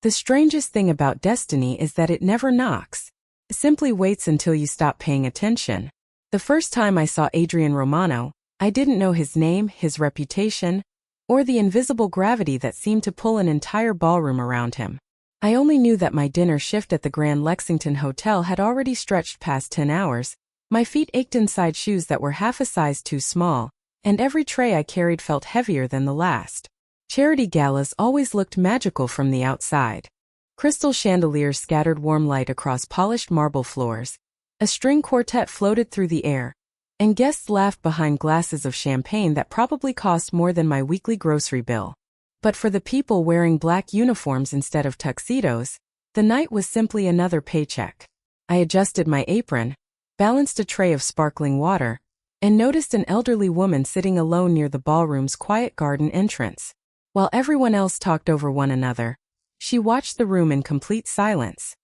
The strangest thing about destiny is that it never knocks. It simply waits until you stop paying attention. The first time I saw Adrian Romano, I didn't know his name, his reputation, or the invisible gravity that seemed to pull an entire ballroom around him. I only knew that my dinner shift at the Grand Lexington Hotel had already stretched past 10 hours, my feet ached inside shoes that were half a size too small, and every tray I carried felt heavier than the last. Charity galas always looked magical from the outside. Crystal chandeliers scattered warm light across polished marble floors, a string quartet floated through the air, and guests laughed behind glasses of champagne that probably cost more than my weekly grocery bill. But for the people wearing black uniforms instead of tuxedos, the night was simply another paycheck. I adjusted my apron, balanced a tray of sparkling water, and noticed an elderly woman sitting alone near the ballroom's quiet garden entrance. While everyone else talked over one another, she watched the room in complete silence.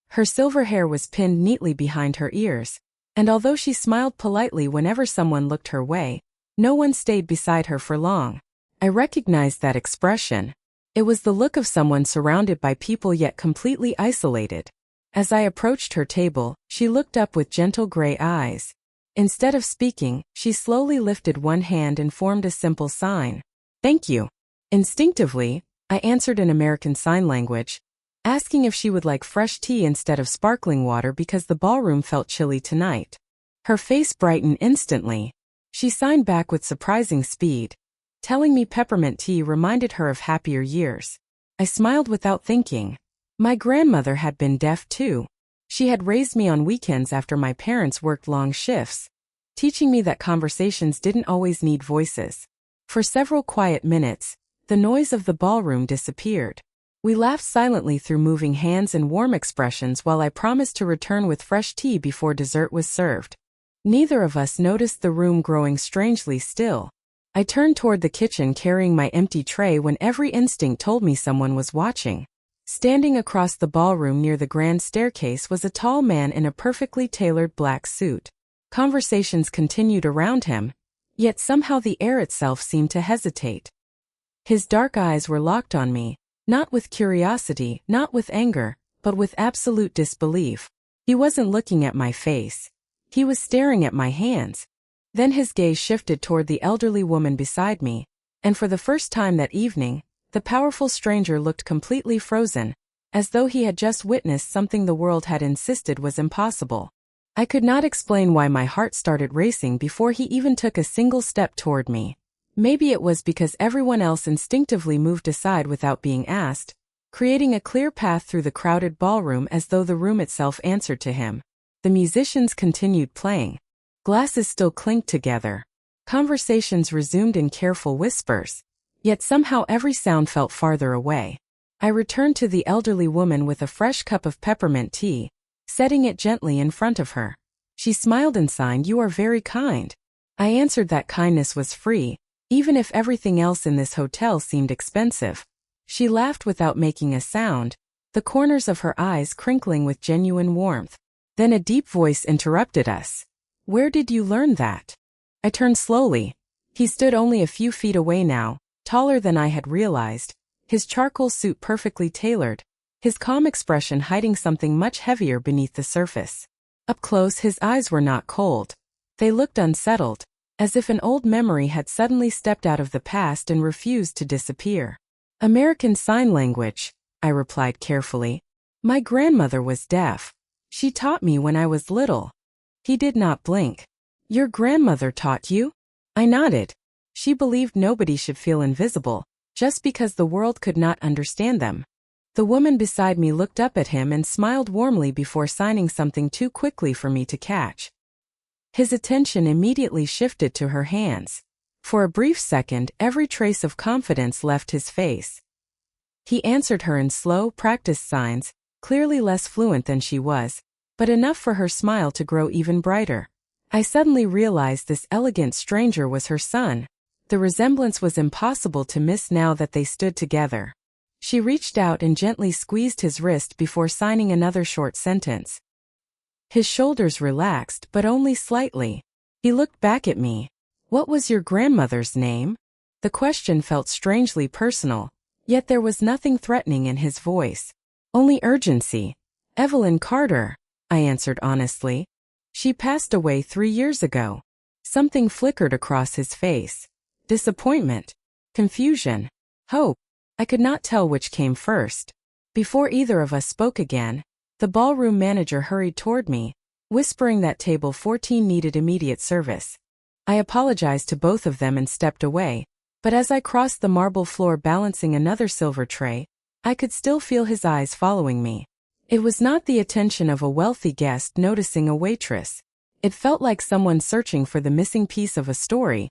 Her silver hair was pinned neatly behind her ears, and although she smiled politely whenever someone looked her way, no one stayed beside her for long. I recognized that expression. It was the look of someone surrounded by people yet completely isolated. As I approached her table, she looked up with gentle gray eyes. Instead of speaking, she slowly lifted one hand and formed a simple sign. "Thank you." Instinctively, I answered in American Sign Language, asking if she would like fresh tea instead of sparkling water because the ballroom felt chilly tonight. Her face brightened instantly. She signed back with surprising speed, telling me peppermint tea reminded her of happier years. I smiled without thinking. My grandmother had been deaf too. She had raised me on weekends after my parents worked long shifts, teaching me that conversations didn't always need voices. For several quiet minutes, the noise of the ballroom disappeared. We laughed silently through moving hands and warm expressions while I promised to return with fresh tea before dessert was served. Neither of us noticed the room growing strangely still. I turned toward the kitchen carrying my empty tray when every instinct told me someone was watching. Standing across the ballroom near the grand staircase was a tall man in a perfectly tailored black suit. Conversations continued around him, yet somehow the air itself seemed to hesitate. His dark eyes were locked on me, not with curiosity, not with anger, but with absolute disbelief. He wasn't looking at my face. He was staring at my hands. Then his gaze shifted toward the elderly woman beside me, and for the first time that evening, the powerful stranger looked completely frozen, as though he had just witnessed something the world had insisted was impossible. I could not explain why my heart started racing before he even took a single step toward me. Maybe it was because everyone else instinctively moved aside without being asked, creating a clear path through the crowded ballroom as though the room itself answered to him. The musicians continued playing. Glasses still clinked together. Conversations resumed in careful whispers. Yet somehow every sound felt farther away. I returned to the elderly woman with a fresh cup of peppermint tea, setting it gently in front of her. She smiled and signed, "You are very kind." I answered that kindness was free, even if everything else in this hotel seemed expensive. She laughed without making a sound, the corners of her eyes crinkling with genuine warmth. Then a deep voice interrupted us. "Where did you learn that?" I turned slowly. He stood only a few feet away now, taller than I had realized, his charcoal suit perfectly tailored, his calm expression hiding something much heavier beneath the surface. Up close, his eyes were not cold. They looked unsettled, as if an old memory had suddenly stepped out of the past and refused to disappear. "American Sign Language," I replied carefully. "My grandmother was deaf. She taught me when I was little." He did not blink. "Your grandmother taught you?" I nodded. She believed nobody should feel invisible, just because the world could not understand them. The woman beside me looked up at him and smiled warmly before signing something too quickly for me to catch. His attention immediately shifted to her hands. For a brief second, every trace of confidence left his face. He answered her in slow, practiced signs, clearly less fluent than she was, but enough for her smile to grow even brighter. I suddenly realized this elegant stranger was her son. The resemblance was impossible to miss now that they stood together. She reached out and gently squeezed his wrist before signing another short sentence. His shoulders relaxed, but only slightly. He looked back at me. "What was your grandmother's name?" The question felt strangely personal, Yet there was nothing threatening in his voice. Only urgency. "Evelyn Carter," I answered honestly. "She passed away 3 years ago." Something flickered across his face. Disappointment. Confusion. Hope. I could not tell which came first. Before either of us spoke again, the ballroom manager hurried toward me, whispering that table 14 needed immediate service. I apologized to both of them and stepped away, but as I crossed the marble floor balancing another silver tray, I could still feel his eyes following me. It was not the attention of a wealthy guest noticing a waitress. It felt like someone searching for the missing piece of a story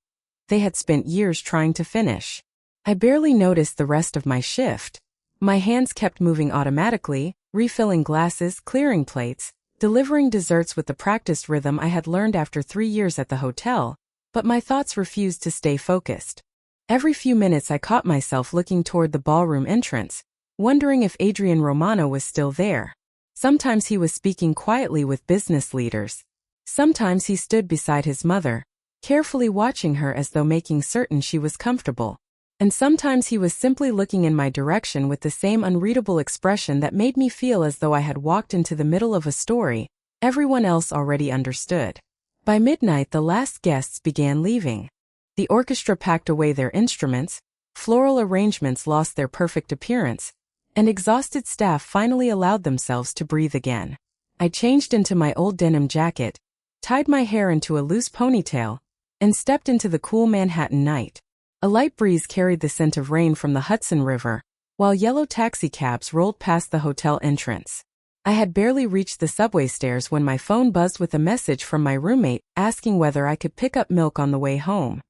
they had spent years trying to finish. I barely noticed the rest of my shift. My hands kept moving automatically, refilling glasses, clearing plates, delivering desserts with the practiced rhythm I had learned after 3 years at the hotel, but my thoughts refused to stay focused. Every few minutes I caught myself looking toward the ballroom entrance, wondering if Adrian Romano was still there. Sometimes he was speaking quietly with business leaders. Sometimes he stood beside his mother, carefully watching her as though making certain she was comfortable. And sometimes he was simply looking in my direction with the same unreadable expression that made me feel as though I had walked into the middle of a story everyone else already understood. By midnight, the last guests began leaving. The orchestra packed away their instruments, floral arrangements lost their perfect appearance, and exhausted staff finally allowed themselves to breathe again. I changed into my old denim jacket, tied my hair into a loose ponytail, and stepped into the cool Manhattan night. A light breeze carried the scent of rain from the Hudson River, while yellow taxicabs rolled past the hotel entrance. I had barely reached the subway stairs when my phone buzzed with a message from my roommate asking whether I could pick up milk on the way home.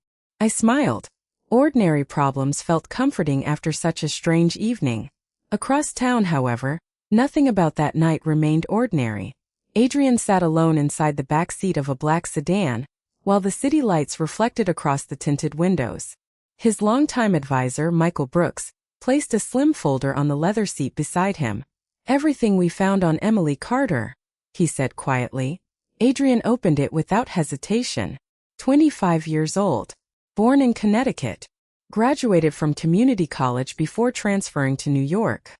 I smiled. Ordinary problems felt comforting after such a strange evening. Across town, however, nothing about that night remained ordinary. Adrian sat alone inside the back seat of a black sedan, while the city lights reflected across the tinted windows. His longtime advisor, Michael Brooks, placed a slim folder on the leather seat beside him. "Everything we found on Emily Carter," he said quietly. Adrian opened it without hesitation. 25 years old. Born in Connecticut. Graduated from community college before transferring to New York.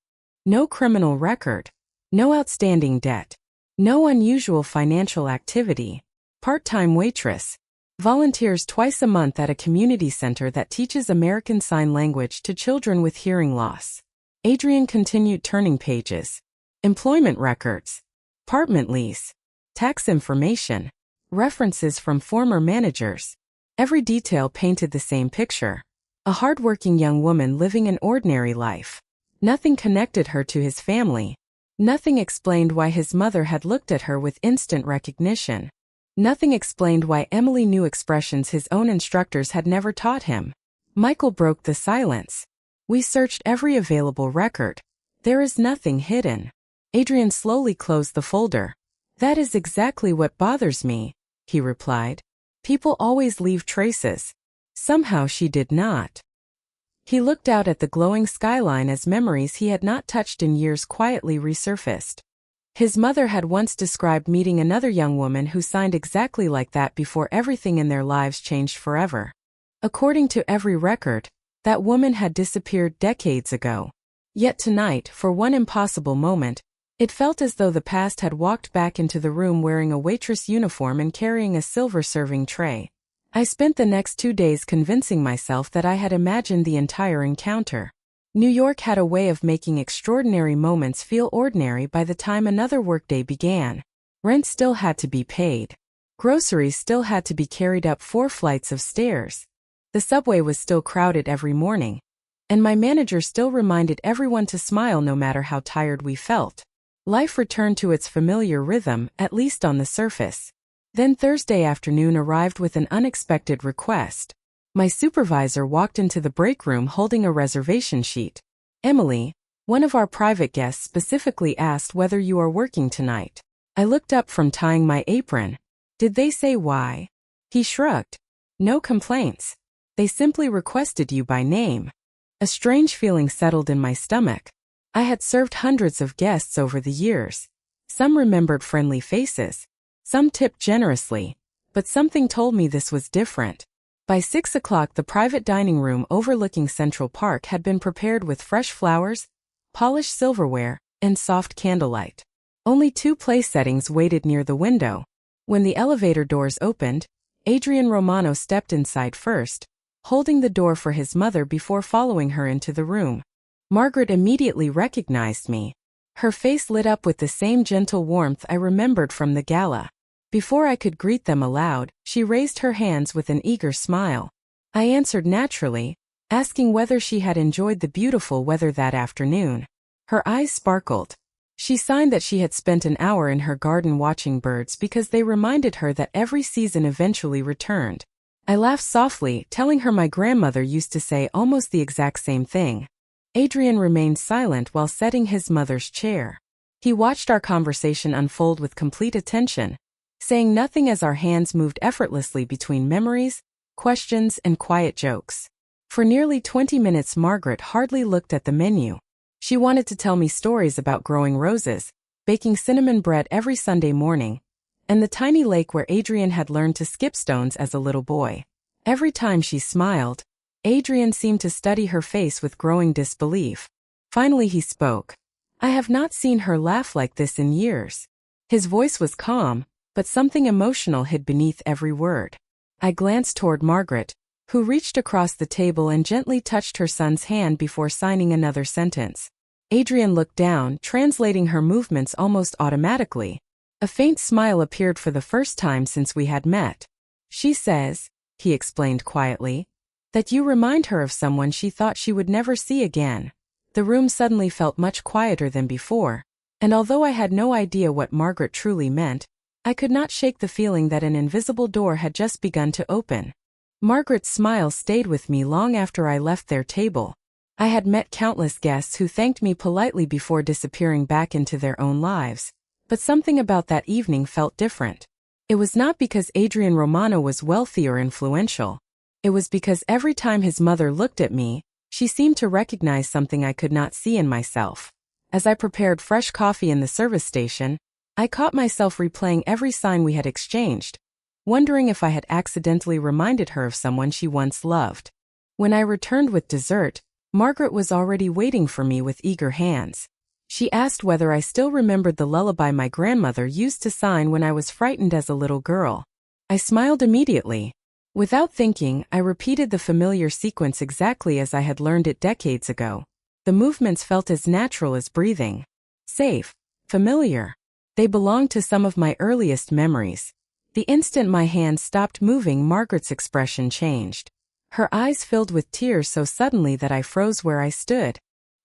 No criminal record. No outstanding debt. No unusual financial activity. Part-time waitress. Volunteers twice a month at a community center that teaches American Sign Language to children with hearing loss. Adrian continued turning pages. Employment records. Apartment lease. Tax information. References from former managers. Every detail painted the same picture. A hardworking young woman living an ordinary life. Nothing connected her to his family. Nothing explained why his mother had looked at her with instant recognition. Nothing explained why Emily knew expressions his own instructors had never taught him. Michael broke the silence. "We searched every available record. There is nothing hidden." Adrian slowly closed the folder. "That is exactly what bothers me," he replied. "People always leave traces. Somehow she did not." He looked out at the glowing skyline as memories he had not touched in years quietly resurfaced. His mother had once described meeting another young woman who signed exactly like that before everything in their lives changed forever. According to every record, that woman had disappeared decades ago. Yet tonight, for one impossible moment, it felt as though the past had walked back into the room wearing a waitress uniform and carrying a silver serving tray. I spent the next 2 days convincing myself that I had imagined the entire encounter. New York had a way of making extraordinary moments feel ordinary by the time another workday began. Rent still had to be paid. Groceries still had to be carried up 4 flights of stairs. The subway was still crowded every morning. And my manager still reminded everyone to smile no matter how tired we felt. Life returned to its familiar rhythm, at least on the surface. Then Thursday afternoon arrived with an unexpected request. My supervisor walked into the break room holding a reservation sheet. "Emily, one of our private guests specifically asked whether you are working tonight." I looked up from tying my apron. "Did they say why?" He shrugged. "No complaints. They simply requested you by name." A strange feeling settled in my stomach. I had served hundreds of guests over the years. Some remembered friendly faces. Some tipped generously. But something told me this was different. By 6 o'clock, the private dining room overlooking Central Park had been prepared with fresh flowers, polished silverware, and soft candlelight. Only 2 place settings waited near the window. When the elevator doors opened, Adrian Romano stepped inside first, holding the door for his mother before following her into the room. Margaret immediately recognized me. Her face lit up with the same gentle warmth I remembered from the gala. Before I could greet them aloud, she raised her hands with an eager smile. I answered naturally, asking whether she had enjoyed the beautiful weather that afternoon. Her eyes sparkled. She signed that she had spent an hour in her garden watching birds because they reminded her that every season eventually returned. I laughed softly, telling her my grandmother used to say almost the exact same thing. Adrian remained silent while setting his mother's chair. He watched our conversation unfold with complete attention, saying nothing as our hands moved effortlessly between memories, questions, and quiet jokes. For nearly 20 minutes, Margaret hardly looked at the menu. She wanted to tell me stories about growing roses, baking cinnamon bread every Sunday morning, and the tiny lake where Adrian had learned to skip stones as a little boy. Every time she smiled, Adrian seemed to study her face with growing disbelief. Finally he spoke. I have not seen her laugh like this in years. His voice was calm, but something emotional hid beneath every word. I glanced toward Margaret, who reached across the table and gently touched her son's hand before signing another sentence. Adrian looked down, translating her movements almost automatically. A faint smile appeared for the first time since we had met. She says, he explained quietly, that you remind her of someone she thought she would never see again. The room suddenly felt much quieter than before, and although I had no idea what Margaret truly meant, I could not shake the feeling that an invisible door had just begun to open. Margaret's smile stayed with me long after I left their table. I had met countless guests who thanked me politely before disappearing back into their own lives, but something about that evening felt different. It was not because Adrian Romano was wealthy or influential. It was because every time his mother looked at me, she seemed to recognize something I could not see in myself. As I prepared fresh coffee in the service station, I caught myself replaying every sign we had exchanged, wondering if I had accidentally reminded her of someone she once loved. When I returned with dessert, Margaret was already waiting for me with eager hands. She asked whether I still remembered the lullaby my grandmother used to sign when I was frightened as a little girl. I smiled immediately. Without thinking, I repeated the familiar sequence exactly as I had learned it decades ago. The movements felt as natural as breathing. Safe, familiar. They belonged to some of my earliest memories. The instant my hand stopped moving, Margaret's expression changed. Her eyes filled with tears so suddenly that I froze where I stood.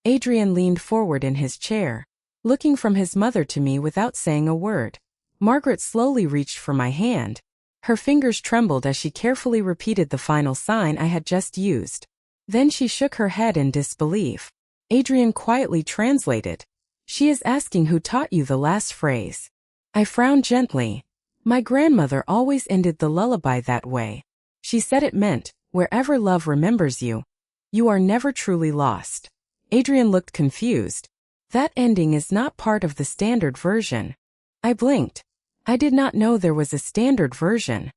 Adrian leaned forward in his chair, looking from his mother to me without saying a word. Margaret slowly reached for my hand. Her fingers trembled as she carefully repeated the final sign I had just used. Then she shook her head in disbelief. Adrian quietly translated. She is asking who taught you the last phrase. I frowned gently. My grandmother always ended the lullaby that way. She said it meant, wherever love remembers you, you are never truly lost. Adrian looked confused. That ending is not part of the standard version. I blinked. I did not know there was a standard version.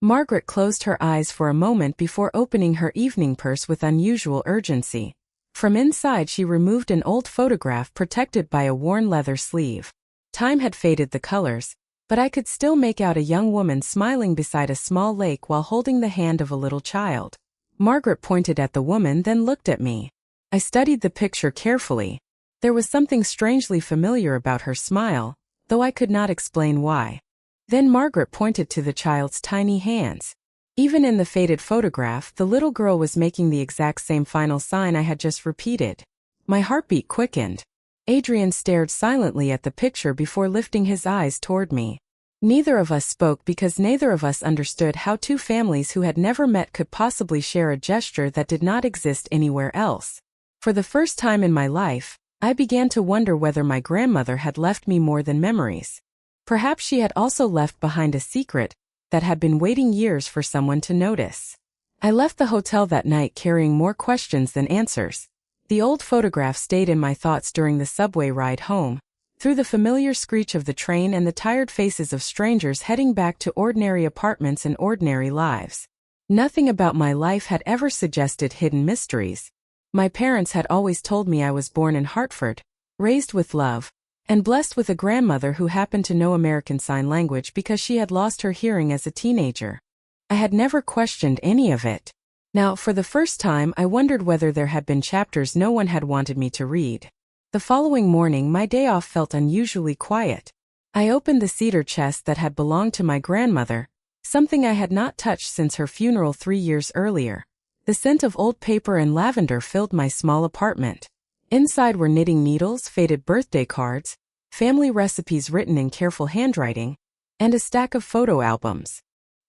Margaret closed her eyes for a moment before opening her evening purse with unusual urgency. From inside she removed an old photograph protected by a worn leather sleeve. Time had faded the colors, but I could still make out a young woman smiling beside a small lake while holding the hand of a little child. Margaret pointed at the woman, then looked at me. I studied the picture carefully. There was something strangely familiar about her smile, though I could not explain why. Then Margaret pointed to the child's tiny hands. Even in the faded photograph, the little girl was making the exact same final sign I had just repeated. My heartbeat quickened. Adrian stared silently at the picture before lifting his eyes toward me. Neither of us spoke because neither of us understood how two families who had never met could possibly share a gesture that did not exist anywhere else. For the first time in my life, I began to wonder whether my grandmother had left me more than memories. Perhaps she had also left behind a secret that had been waiting years for someone to notice. I left the hotel that night carrying more questions than answers. The old photograph stayed in my thoughts during the subway ride home, through the familiar screech of the train and the tired faces of strangers heading back to ordinary apartments and ordinary lives. Nothing about my life had ever suggested hidden mysteries. My parents had always told me I was born in Hartford, raised with love, and blessed with a grandmother who happened to know American Sign Language because she had lost her hearing as a teenager. I had never questioned any of it. Now, for the first time, I wondered whether there had been chapters no one had wanted me to read. The following morning, my day off felt unusually quiet. I opened the cedar chest that had belonged to my grandmother, something I had not touched since her funeral 3 years earlier. The scent of old paper and lavender filled my small apartment. Inside were knitting needles, faded birthday cards, family recipes written in careful handwriting, and a stack of photo albums.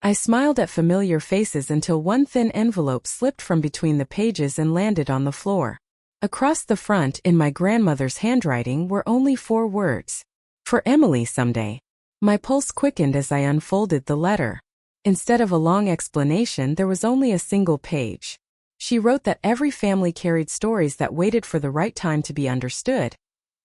I smiled at familiar faces until one thin envelope slipped from between the pages and landed on the floor. Across the front, in my grandmother's handwriting, were only 4 words. For Emily someday. My pulse quickened as I unfolded the letter. Instead of a long explanation, there was only a single page. She wrote that every family carried stories that waited for the right time to be understood,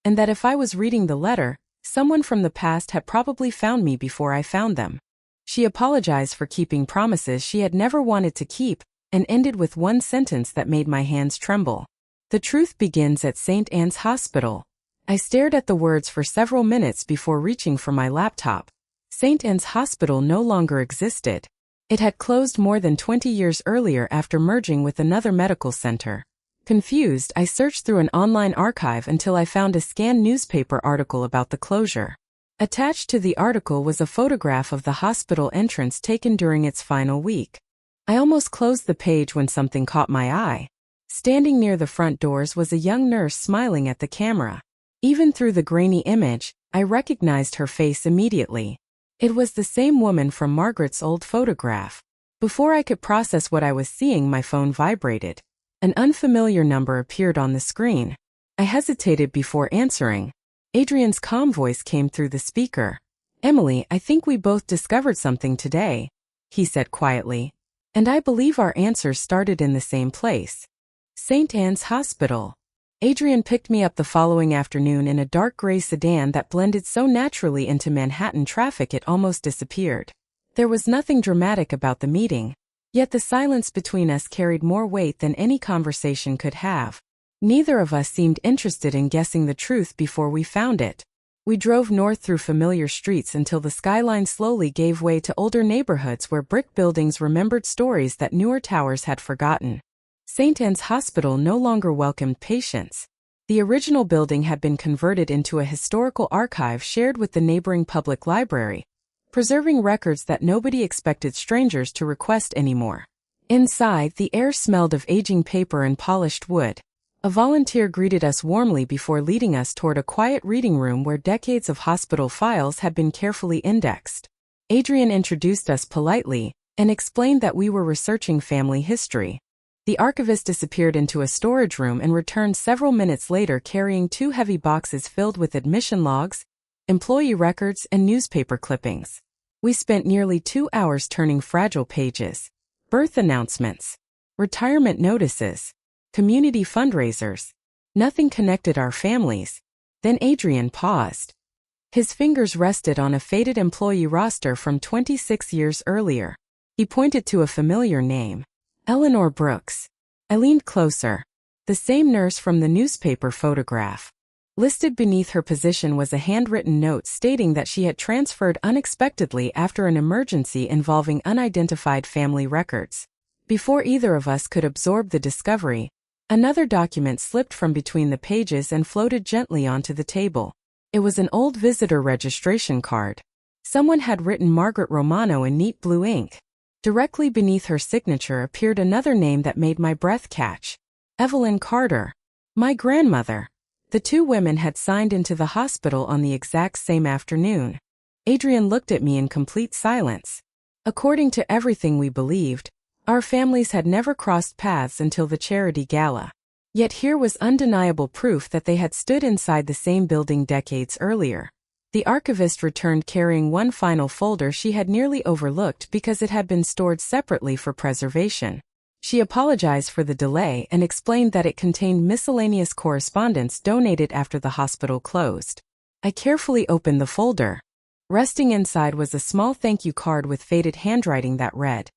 and that if I was reading the letter, someone from the past had probably found me before I found them. She apologized for keeping promises she had never wanted to keep, and ended with one sentence that made my hands tremble. The truth begins at St. Anne's Hospital. I stared at the words for several minutes before reaching for my laptop. St. Anne's Hospital no longer existed. It had closed more than 20 years earlier after merging with another medical center. Confused, I searched through an online archive until I found a scanned newspaper article about the closure. Attached to the article was a photograph of the hospital entrance taken during its final week. I almost closed the page when something caught my eye. Standing near the front doors was a young nurse smiling at the camera. Even through the grainy image, I recognized her face immediately. It was the same woman from Margaret's old photograph. Before I could process what I was seeing, my phone vibrated. An unfamiliar number appeared on the screen. I hesitated before answering. Adrian's calm voice came through the speaker. "Emily, I think we both discovered something today," he said quietly. "And I believe our answers started in the same place. St. Anne's Hospital." Adrian picked me up the following afternoon in a dark gray sedan that blended so naturally into Manhattan traffic it almost disappeared. There was nothing dramatic about the meeting, yet the silence between us carried more weight than any conversation could have. Neither of us seemed interested in guessing the truth before we found it. We drove north through familiar streets until the skyline slowly gave way to older neighborhoods where brick buildings remembered stories that newer towers had forgotten. St. Anne's Hospital no longer welcomed patients. The original building had been converted into a historical archive shared with the neighboring public library, preserving records that nobody expected strangers to request anymore. Inside, the air smelled of aging paper and polished wood. A volunteer greeted us warmly before leading us toward a quiet reading room where decades of hospital files had been carefully indexed. Adrian introduced us politely and explained that we were researching family history. The archivist disappeared into a storage room and returned several minutes later carrying 2 heavy boxes filled with admission logs, employee records, and newspaper clippings. We spent nearly 2 hours turning fragile pages. Birth announcements, retirement notices, community fundraisers. Nothing connected our families. Then Adrian paused. His fingers rested on a faded employee roster from 26 years earlier. He pointed to a familiar name. Eleanor Brooks. I leaned closer. The same nurse from the newspaper photograph. Listed beneath her position was a handwritten note stating that she had transferred unexpectedly after an emergency involving unidentified family records. Before either of us could absorb the discovery, another document slipped from between the pages and floated gently onto the table. It was an old visitor registration card. Someone had written Margaret Romano in neat blue ink. Directly beneath her signature appeared another name that made my breath catch. Evelyn Carter. My grandmother. The 2 women had signed into the hospital on the exact same afternoon. Adrian looked at me in complete silence. According to everything we believed, our families had never crossed paths until the charity gala. Yet here was undeniable proof that they had stood inside the same building decades earlier. The archivist returned carrying one final folder she had nearly overlooked because it had been stored separately for preservation. She apologized for the delay and explained that it contained miscellaneous correspondence donated after the hospital closed. I carefully opened the folder. Resting inside was a small thank you card with faded handwriting that read,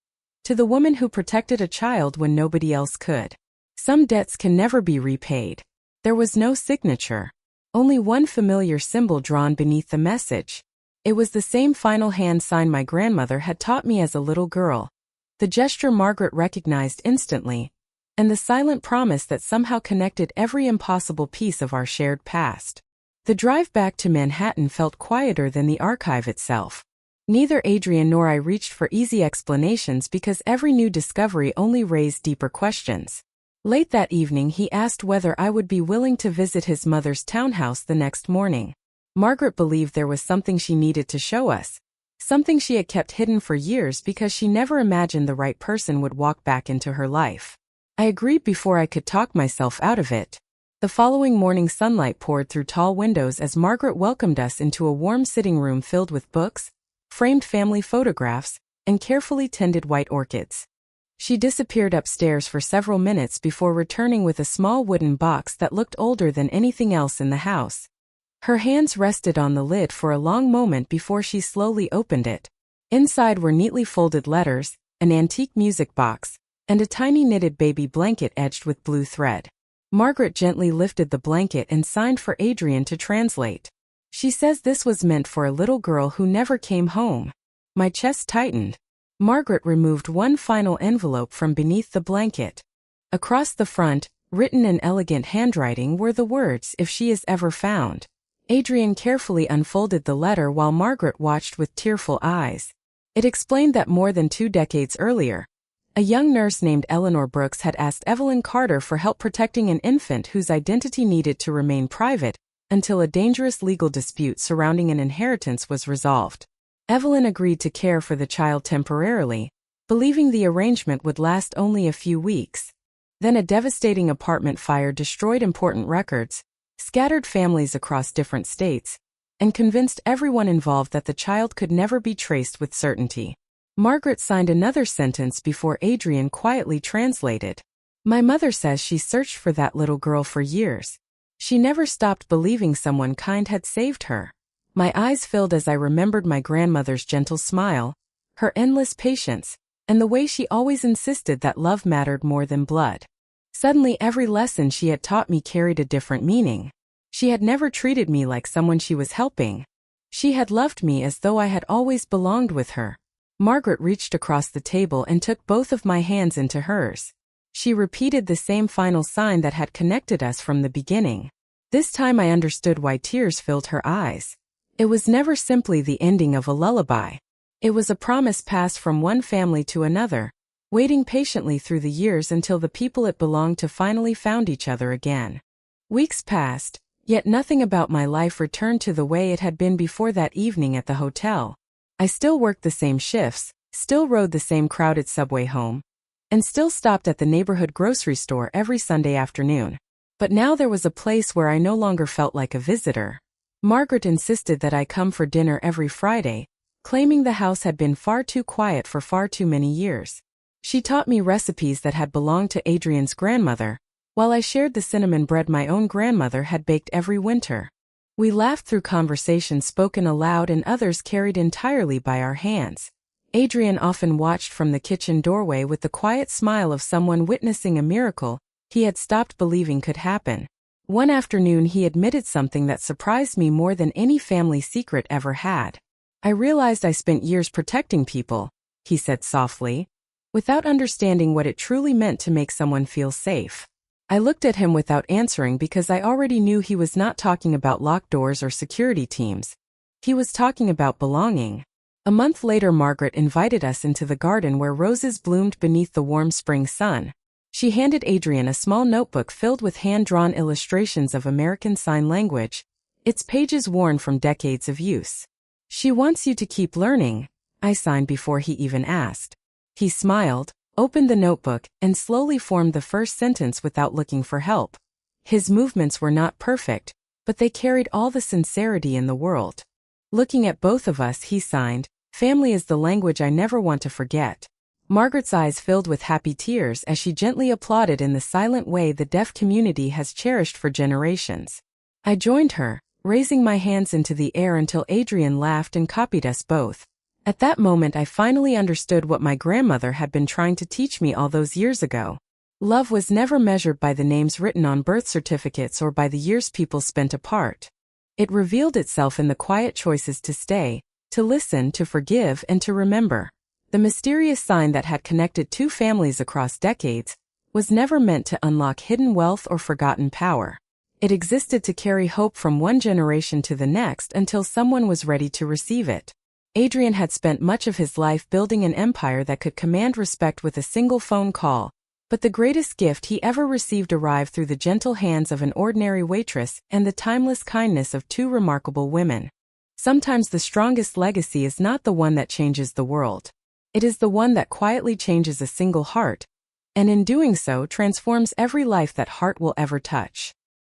To the woman who protected a child when nobody else could. Some debts can never be repaid. There was no signature. Only one familiar symbol drawn beneath the message. It was the same final hand sign my grandmother had taught me as a little girl. The gesture Margaret recognized instantly, and the silent promise that somehow connected every impossible piece of our shared past. The drive back to Manhattan felt quieter than the archive itself. Neither Adrian nor I reached for easy explanations because every new discovery only raised deeper questions. Late that evening he asked whether I would be willing to visit his mother's townhouse the next morning. Margaret believed there was something she needed to show us. Something she had kept hidden for years because she never imagined the right person would walk back into her life. I agreed before I could talk myself out of it. The following morning sunlight poured through tall windows as Margaret welcomed us into a warm sitting room filled with books, framed family photographs, and carefully tended white orchids. She disappeared upstairs for several minutes before returning with a small wooden box that looked older than anything else in the house. Her hands rested on the lid for a long moment before she slowly opened it. Inside were neatly folded letters, an antique music box, and a tiny knitted baby blanket edged with blue thread. Margaret gently lifted the blanket and signed for Adrian to translate. She says this was meant for a little girl who never came home. My chest tightened. Margaret removed one final envelope from beneath the blanket. Across the front, written in elegant handwriting, were the words, "If she is ever found." Adrian carefully unfolded the letter while Margaret watched with tearful eyes. It explained that more than 2 decades earlier, a young nurse named Eleanor Brooks had asked Evelyn Carter for help protecting an infant whose identity needed to remain private until a dangerous legal dispute surrounding an inheritance was resolved. Evelyn agreed to care for the child temporarily, believing the arrangement would last only a few weeks. Then a devastating apartment fire destroyed important records, scattered families across different states, and convinced everyone involved that the child could never be traced with certainty. Margaret signed another sentence before Adrian quietly translated. My mother says she searched for that little girl for years. She never stopped believing someone kind had saved her. My eyes filled as I remembered my grandmother's gentle smile, her endless patience, and the way she always insisted that love mattered more than blood. Suddenly every lesson she had taught me carried a different meaning. She had never treated me like someone she was helping. She had loved me as though I had always belonged with her. Margaret reached across the table and took both of my hands into hers. She repeated the same final sign that had connected us from the beginning. This time I understood why tears filled her eyes. It was never simply the ending of a lullaby. It was a promise passed from one family to another, waiting patiently through the years until the people it belonged to finally found each other again. Weeks passed, yet nothing about my life returned to the way it had been before that evening at the hotel. I still worked the same shifts, still rode the same crowded subway home, and still stopped at the neighborhood grocery store every Sunday afternoon. But now there was a place where I no longer felt like a visitor. Margaret insisted that I come for dinner every Friday, claiming the house had been far too quiet for far too many years. She taught me recipes that had belonged to Adrian's grandmother, while I shared the cinnamon bread my own grandmother had baked every winter. We laughed through conversations spoken aloud and others carried entirely by our hands. Adrian often watched from the kitchen doorway with the quiet smile of someone witnessing a miracle he had stopped believing could happen. One afternoon he admitted something that surprised me more than any family secret ever had. I realized I spent years protecting people, he said softly, without understanding what it truly meant to make someone feel safe. I looked at him without answering because I already knew he was not talking about locked doors or security teams. He was talking about belonging. A month later Margaret invited us into the garden where roses bloomed beneath the warm spring sun. She handed Adrian a small notebook filled with hand-drawn illustrations of American Sign Language, its pages worn from decades of use. She wants you to keep learning, I signed before he even asked. He smiled, opened the notebook, and slowly formed the first sentence without looking for help. His movements were not perfect, but they carried all the sincerity in the world. Looking at both of us, he signed, "Family is the language I never want to forget." Margaret's eyes filled with happy tears as she gently applauded in the silent way the deaf community has cherished for generations. I joined her, raising my hands into the air until Adrian laughed and copied us both. At that moment I finally understood what my grandmother had been trying to teach me all those years ago. Love was never measured by the names written on birth certificates or by the years people spent apart. It revealed itself in the quiet choices to stay, to listen, to forgive, and to remember. The mysterious sign that had connected two families across decades was never meant to unlock hidden wealth or forgotten power. It existed to carry hope from one generation to the next until someone was ready to receive it. Adrian had spent much of his life building an empire that could command respect with a single phone call, but the greatest gift he ever received arrived through the gentle hands of an ordinary waitress and the timeless kindness of two remarkable women. Sometimes the strongest legacy is not the one that changes the world. It is the one that quietly changes a single heart, and in doing so transforms every life that heart will ever touch.